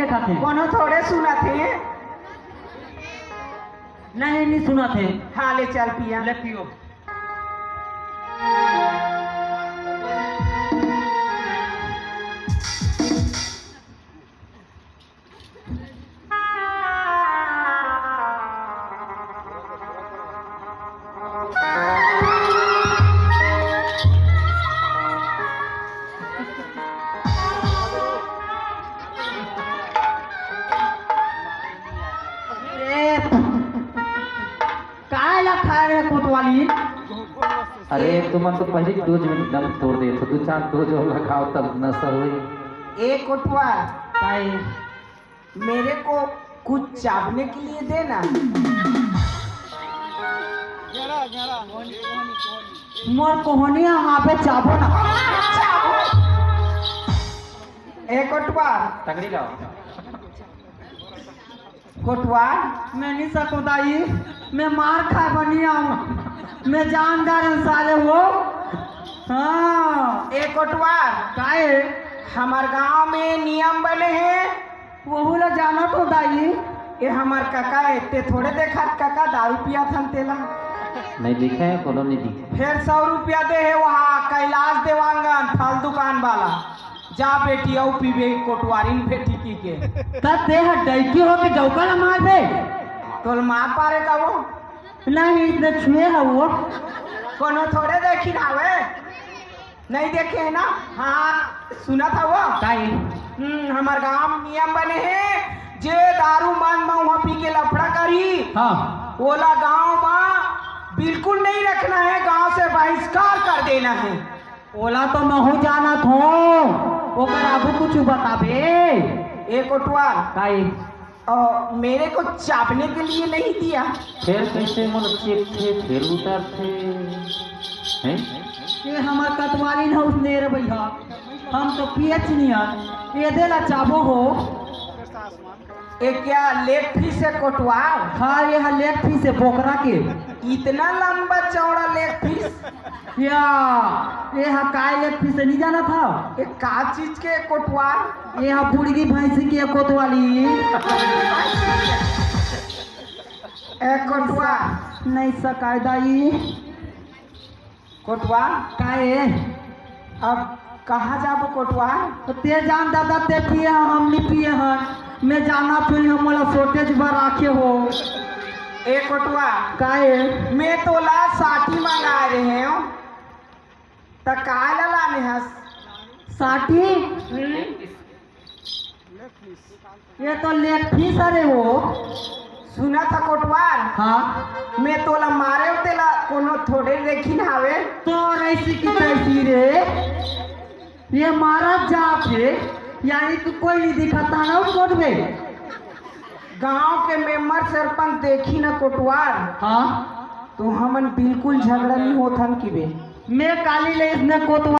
देखा थे? कोनो थोड़े सुना थे। नहीं सुना थे। हाँ ले चल पिया। ले पियो। कोतवाली अरे तुम तो पहले डोज में दम तोड़ दे तो 2-4 डोज और लगाओ तब नशा हुई। एक कोतवाल मेरे को कुछ चाबने के लिए देना। मोर कोहनी यहाँ पे चाबो ना। एक कोतवाल तगड़ी लाओ। कोतवाल मैं नहीं सकूं दाई, मैं मार खा बनी आऊँ, मैं जानदार साले हो। हाँ एक कोतवाल काहे हमार गांव में नियम बने हैं। वहू ला जाना तो दाई। ये हमार काका इतने थोड़े देखा काका दारू पिया था तेला। नहीं दिखे है कोनो नहीं दिखे। फिर 100 रुपया दे है वहाँ कैलाश देवांगन फल दुकान वाला। जा बेटी आओ पीबे कोटवारी बेटी की के। तब दे डैकी हो के जौका ना मार दे। तोल मार पारे का वो नहीं इतने छुए है वो। कोनो थोड़े देखी ना वे नहीं देखे है ना। हाँ सुना था वो काहे हमार गांव में नियम बने हैं जे दारू मन में वहाँ पी के लफड़ा करी। हाँ ओला गांव में बिल्कुल नहीं रखना है, गांव से बहिष्कार कर देना है। ओला तो मैं हो जाना थो ओकर आगू कुछ बताबे। एक कोटवाल काहे मेरे को चापने के लिए नहीं दिया। फिर कैसे मन चेक थे फिर उतर थे हैं? ये हमार कतवाली न उसने रे भैया, हम तो पीएच नहीं ये देला चाबो हो। एक क्या लेग फीस है कोटवाल। हाँ ये लेग फीस है बोकरा के। इतना लंबा चौड़ा लेग फीस या ये काय लेग फीस नहीं जाना था। ये का चीज के कोटवाल। ये बुढ़गी भैंसी की कोतवाली। एक कोटवाल नहीं सकायदाई कोटवाल काहे अब कहाँ जाबो कोटवाल। तो ते जान दादा ते पिए हम नहीं पिए हैं। मैं जाना फिर हमारा शॉर्टेज भर राखे हो। एक कोटवाल काहे मैं तो ला 60 मंगा रहे हैं तो काय ला लाने हस 60 ये तो लेग फीस अरे हो। सुना था कोटवाल हाँ मैं तोला मारे तेला कोनो थोड़े देखी ना हवे। तो ऐसी की तैसी रे ये मारा जाके यानी कि कोई नहीं दिखाता ना उस रोड में। गांव के मेंबर सरपंच देखी ना कोटवाल हाँ तो हमन बिल्कुल झगड़ा नहीं होथन की बे। मैं काली ले इसने कोतवाली